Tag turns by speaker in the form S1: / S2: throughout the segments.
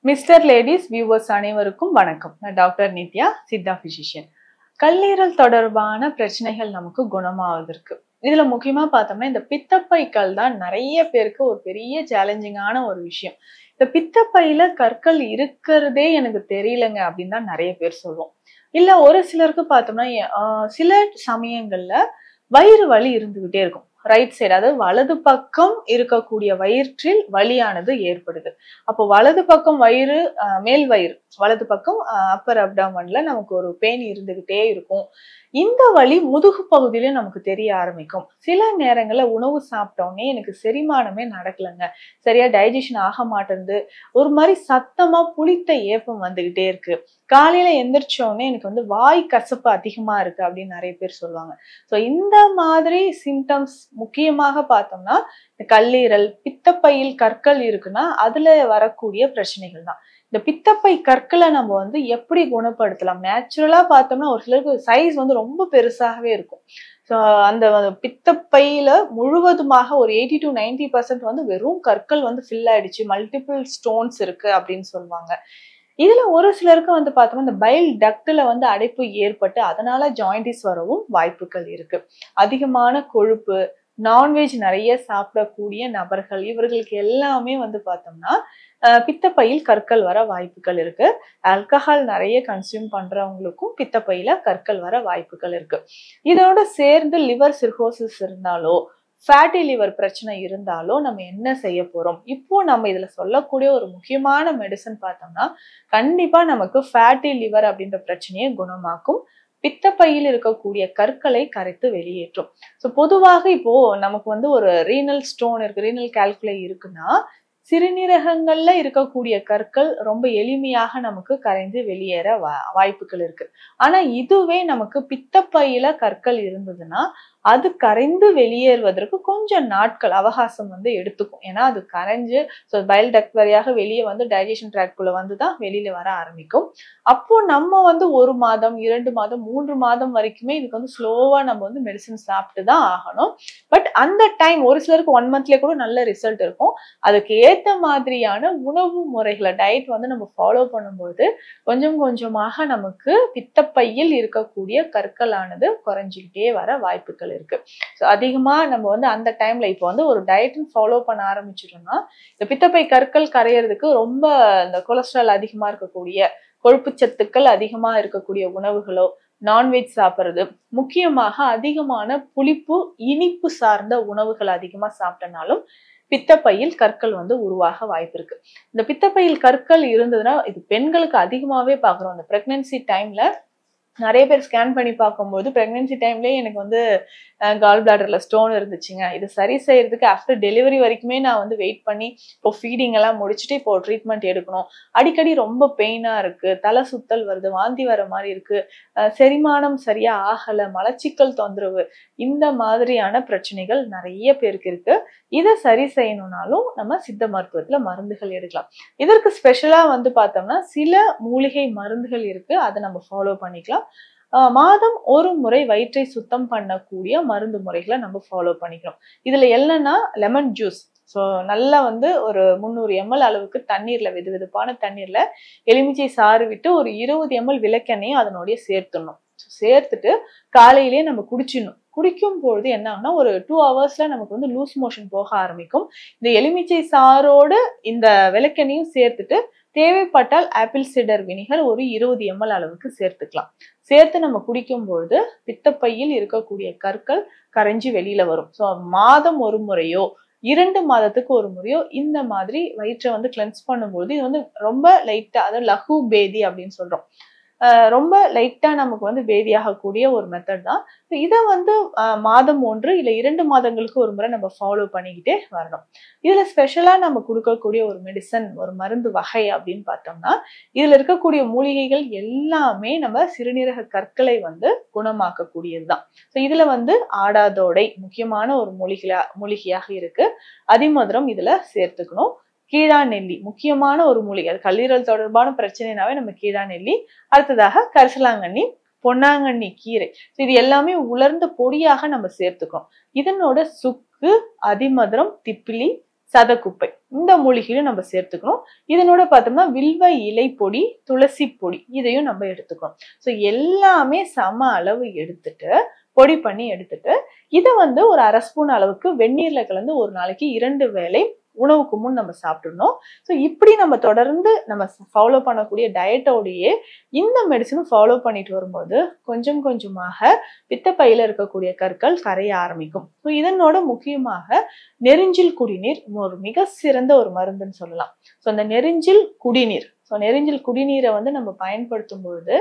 S1: Mister ladies viewers அனைவருக்கும் வணக்கம். நான் டாக்டர் நித்யா, சித்தா பிசிஷியன். கல்லீரல் தொடர்பான பிரச்சனைகள் நமக்கு குணமாவதற்கு இதுல முக்கியமா பார்த்தோம்னா இந்த பித்தப்பைகள் தான் நிறைய பேருக்கு ஒரு பெரிய சேலஞ்சிங்கான ஒரு விஷயம். இந்த பித்தப்பையில கற்கள் இருக்கிறதே எனக்கு தெரியலங்க அப்படின்னு தான் நிறைய பேர் சொல்லுவோம். இல்ல ஒரு சிலருக்கு பார்த்தோம்னா சில சமயங்கள்ல வயிறு வலி இருந்துகிட்டே இருக்கும். ரைட் சைடு, அதாவது வலது பக்கம் இருக்கக்கூடிய வயிற்றில் வலியானது ஏற்படுது. அப்போ வலது பக்கம் வயிறு, மேல் வயிறு வலது பக்கம் அப்பர் அப்டாமன்ல நமக்கு ஒரு பெயின் இருந்துகிட்டே இருக்கும். இந்த வலி முதுகு பகுதியிலும் நமக்கு தெரிய ஆரம்பிக்கும். சில நேரங்கள்ல உணவு சாப்பிட்டோன்னே எனக்கு செரிமானமே நடக்கலைங்க, சரியா டைஜஷன் ஆக மாட்டேங்குது, ஒரு மாதிரி சத்தமா புளித்த ஏப்பம் வந்துகிட்டே இருக்கு, காலையில எந்திரிச்சோடனே எனக்கு வாய் கசப்பு அதிகமா இருக்கு அப்படின்னு நிறைய பேர் சொல்லுவாங்க. ஸோ இந்த மாதிரி சிம்டம்ஸ் முக்கியமாக பார்த்தோம்னா கல்லீரல் பித்தப்பையில் கற்கள் இருக்குன்னா அதுல வரக்கூடிய பிரச்சனைகள் தான். இந்த பித்தப்பை கற்களை நம்ம எப்படி குணப்படுத்தலாம்? நேச்சுரலா பார்த்தோம்னா ஒரு சிலருக்கு சைஸ் ரொம்ப பெருசாகவே இருக்கும். ஸோ அந்த பித்தப்பையில முழுவதுமாக ஒரு 80 to 90% வெறும் கற்கள் ஃபில் ஆயிடுச்சு, மல்டிபிள் ஸ்டோன்ஸ் இருக்கு அப்படின்னு சொல்லுவாங்க. இதுல ஒரு சிலருக்கு பார்த்தோம்னா இந்த பைல் டக்ட்ல அடைப்பு ஏற்பட்டு அதனால ஜாயிண்டிஸ் வரவும் வாய்ப்புகள் இருக்கு. அதிகமான கொழுப்பு, நான்வெஜ் நிறைய சாப்பிடக்கூடிய நபர்கள், இவர்களுக்கு எல்லாமே பார்த்தோம்னா பித்தப்பையில் கற்கள் வர வாய்ப்புகள் இருக்கு. ஆல்கஹால் நிறைய கன்சியூம் பண்றவங்களுக்கும் பித்தப்பையில கற்கள் வர வாய்ப்புகள் இருக்கு. இதோட சேர்ந்து லிவர் சிர்ஹோசிஸ் இருந்தாலோ, ஃபேட்டி லிவர் பிரச்சனை இருந்தாலோ நம்ம என்ன செய்ய போறோம்? இப்போ நம்ம இதுல சொல்லக்கூடிய ஒரு முக்கியமான மெடிசன் பார்த்தோம்னா கண்டிப்பா நமக்கு ஃபேட்டி லிவர் அப்படின்ற பிரச்சனையை குணமாக்கும், பித்தப்பையில் இருக்கக்கூடிய கற்களை கரைத்து வெளியேற்றும். ஸோ பொதுவாக இப்போ நமக்கு ஒரு ரீனல் ஸ்டோன் இருக்கு, ரீனல் கால்குலை இருக்குன்னா சிறுநீரகங்கள்ல இருக்கக்கூடிய கற்கள் ரொம்ப எளிமையாக நமக்கு கரைந்து வெளியேற வாய்ப்புகள் இருக்கு. ஆனா இதுவே நமக்கு பித்தப்பையில கற்கள் இருந்ததுன்னா அது கரைந்து வெளியேறுவதற்கு கொஞ்சம் நாட்கள் அவகாசம் எடுத்துக்கும். ஏன்னா அது கரைஞ்சு பைல் டக்ட் வழியாக வெளியே டைஜஷன் ட்ராக்குள்ள தான் வெளியில வர ஆரம்பிக்கும். அப்போ நம்ம 1 மாதம் 2 மாதம் 3 மாதம் வரைக்குமே இதுக்கு ஸ்லோவா நம்ம மெடிசன் சாப்பிட்டு தான் ஆகணும். பட் அந்த டைம் ஒரு சிலருக்கு 1 மந்த்லயே கூட நல்ல ரிசல்ட் இருக்கும். அதுக்கு ஏத்த மாதிரியான உணவு முறைகளை டயட் நம்ம ஃபாலோ பண்ணும்போது கொஞ்சம் கொஞ்சமாக நமக்கு பித்தப்பையில் இருக்கக்கூடிய கற்களானது குறைஞ்சிக்கிட்டே வர வாய்ப்புகள் இருக்கு. ஸோ அதிகமா நம்ம அந்த டைம்ல இப்போ ஒரு டயட் ஃபாலோ பண்ண ஆரம்பிச்சிட்டோம்னா இந்த பித்தப்பை கற்கள் கரையிறதுக்கு ரொம்ப இந்த கொலஸ்ட்ரால் அதிகமா இருக்கக்கூடிய, கொழுப்பு சத்துக்கள் அதிகமா இருக்கக்கூடிய உணவுகளோ, நான்வெஜ் சாப்பிட்றது, முக்கியமாக அதிகமான புளிப்பு இனிப்பு சார்ந்த உணவுகள் அதிகமா சாப்பிட்டனாலும் பித்தப்பையில் கற்கள் உருவாக வாய்ப்பு இருக்கு. இந்த பித்தப்பையில் கற்கள் இருந்ததுன்னா இது பெண்களுக்கு அதிகமாவே பாக்குறோம். அந்த பிரெக்னன்சி டைம்ல நிறைய பேர் ஸ்கேன் பண்ணி பார்க்கும்போது பிரெக்னன்சி டைம்லயே எனக்கு கால் பிளாடர்ல ஸ்டோன் இருந்துச்சுங்க, இது சரி செய்யறதுக்கு ஆஃப்டர் டெலிவரி வரைக்குமே நான் வெயிட் பண்ணி இப்போ ஃபீடிங் எல்லாம் முடிச்சுட்டு இப்போ ட்ரீட்மெண்ட் எடுக்கணும், அடிக்கடி ரொம்ப பெயினா இருக்கு, தலை சுத்தல் வருது, வாந்தி வர மாதிரி இருக்கு, செரிமானம் சரியா ஆகல, மலச்சிக்கல் தொந்தரவு, இந்த மாதிரியான பிரச்சனைகள் நிறைய பேருக்கு இருக்கு. இதை சரி செய்யணும்னாலும் நம்ம சித்த மருத்துவத்துல மருந்துகள் எடுக்கலாம். இதற்கு ஸ்பெஷலா பார்த்தோம்னா சில மூலிகை மருந்துகள் இருக்கு, அதை நம்ம ஃபாலோ பண்ணிக்கலாம். மாதம் ஒரு முறை வயிற்றை சுத்தம் பண்ணக்கூடிய மருந்து முறைகளை நம்ம ஃபாலோ பண்ணிக்கணும். இதுல என்னன்னா லெமன் ஜூஸ், ஸோ நல்லா ஒரு 300 ml அளவுக்கு தண்ணீர்ல, வெது வெதுப்பான தண்ணீர்ல எலுமிச்சை சாறு விட்டு ஒரு 20 ml விளக்கெண்ணையும் அதனுடைய சேர்த்துடணும். சேர்த்துட்டு காலையிலேயே நம்ம குடிச்சிடணும். குடிக்கும் பொழுது என்ன ஆகும்னா ஒரு 2 hours நமக்கு லூஸ் மோஷன் போக ஆரம்பிக்கும். இந்த எலுமிச்சை சாரோடு இந்த விளக்கெண்ணையும் சேர்த்துட்டு தேவைப்பட்டால் ஆப்பிள் சிடர் வினிகர் ஒரு 20 ml அளவுக்கு சேர்த்துக்கலாம். சேர்த்து நம்ம குடிக்கும் பொழுது பித்தப்பையில் இருக்கக்கூடிய கற்கள் கரைஞ்சி வெளியில வரும். ஸோ மாதம் ஒரு முறையோ 2 மாதத்துக்கு ஒரு முறையோ இந்த மாதிரி வயிற்றை கிளென்ஸ் பண்ணும்போது இது ரொம்ப லைட்டா, அதாவது லகு பேதி அப்படின்னு சொல்றோம், ரொம்ப லைட்டா நமக்கு பேதியாகக்கூடிய ஒரு மெத்தட் தான். இதை மாதம் 1 இல்ல 2 மாதங்களுக்கு ஒரு முறை நம்ம ஃபாலோ பண்ணிக்கிட்டே வரணும். இதுல ஸ்பெஷலா நம்ம கொடுக்கக்கூடிய ஒரு மெடிசன், ஒரு மருந்து வகை அப்படின்னு பார்த்தோம்னா இதுல இருக்கக்கூடிய மூலிகைகள் எல்லாமே நம்ம சிறுநீரக கற்களை குணமாக்கக்கூடியதுதான். ஸோ இதுல ஆடாதோடை முக்கியமான ஒரு மூலிகையாக இருக்கு. அதிமதுரம் இதுல சேர்த்துக்கணும். கீழா நெல்லி முக்கியமான ஒரு மூலிகை, கல்லீரல் தொடர்பான பிரச்சனைனாவே நம்ம கீழா நெல்லி, அடுத்ததாக கரிசலாங்கண்ணி, பொன்னாங்கண்ணி கீரை, இது எல்லாமே உலர்ந்த பொடியாக நம்ம சேர்த்துக்கணும். இதனோட சுக்கு, அதிமதுரம், திப்பிலி, சதக்குப்பை இந்த மூலிகையும் நம்ம சேர்த்துக்கணும். இதனோட பார்த்தோம்னா வில்வ இலை பொடி, துளசி பொடி இதையும் நம்ம எடுத்துக்கணும். ஸோ எல்லாமே சம அளவு எடுத்துட்டு பொடி பண்ணி எடுத்துட்டு இதை ஒரு அரை ஸ்பூன் அளவுக்கு வெந்நீர்ல கலந்து ஒரு நாளைக்கு 2 வேளை உணவுக்கு முன் நம்ம சாப்பிடணும். ஸோ இப்படி நம்ம தொடர்ந்து நம்ம ஃபாலோ பண்ணக்கூடிய டயட்டோடையே இந்த மெடிசனும் ஃபாலோ பண்ணிட்டு வரும்போது கொஞ்சம் கொஞ்சமாக பித்தப்பையில இருக்கக்கூடிய கற்கள் கரைய ஆரம்பிக்கும். ஸோ இதனோட முக்கியமாக நெரிஞ்சில் குடிநீர் ஒரு மிக சிறந்த ஒரு மருந்துன்னு சொல்லலாம். ஸோ அந்த நெரிஞ்சில் குடிநீர் நெரிஞ்சில் குடிநீரை நம்ம பயன்படுத்தும் பொழுது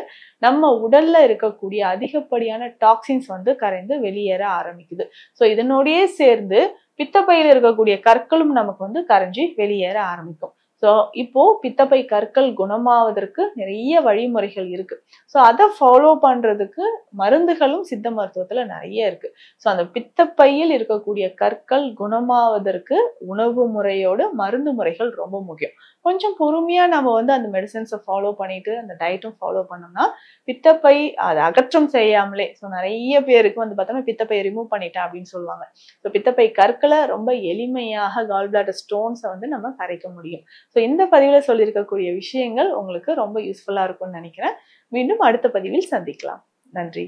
S1: நம்ம உடல்ல இருக்கக்கூடிய அதிகப்படியான டாக்ஸின்ஸ் கரைந்து வெளியேற ஆரம்பிக்குது. ஸோ இதனோடயே சேர்ந்து பித்தப்பையில இருக்கக்கூடிய கற்களும் நமக்கு கரைஞ்சி வெளியேற ஆரம்பிக்கும். ஸோ இப்போ பித்தப்பை கற்கள் குணமாவதற்கு நிறைய வழிமுறைகள் இருக்கு. ஸோ அதை ஃபாலோ பண்றதுக்கு மருந்துகளும் சித்த மருத்துவத்துல நிறைய இருக்கு. ஸோ அந்த பித்தப்பையில் இருக்கக்கூடிய கற்கள் குணமாவதற்கு உணவு முறையோட மருந்து முறைகள் ரொம்ப முக்கியம். கொஞ்சம் பொறுமையா நம்ம அந்த மெடிசன்ஸை ஃபாலோ பண்ணிட்டு அந்த டயட்டும் ஃபாலோ பண்ணோம்னா பித்தப்பை அதை அகற்றம் செய்யாமலே நிறைய பேருக்கு பார்த்தோம்னா பித்தப்பை ரிமூவ் பண்ணிட்டேன் அப்படின்னு சொல்லுவாங்க. ஸோ பித்தப்பை கற்களை ரொம்ப எளிமையாக கால் பிளாடர் ஸ்டோன்ஸை நம்ம கரைக்க முடியும். ஸோ இந்த பதிவில் சொல்லியிருக்கக்கூடிய விஷயங்கள் உங்களுக்கு ரொம்ப யூஸ்ஃபுல்லா இருக்கும்னு நினைக்கிறேன். மீண்டும் அடுத்த பதிவில் சந்திக்கலாம். நன்றி.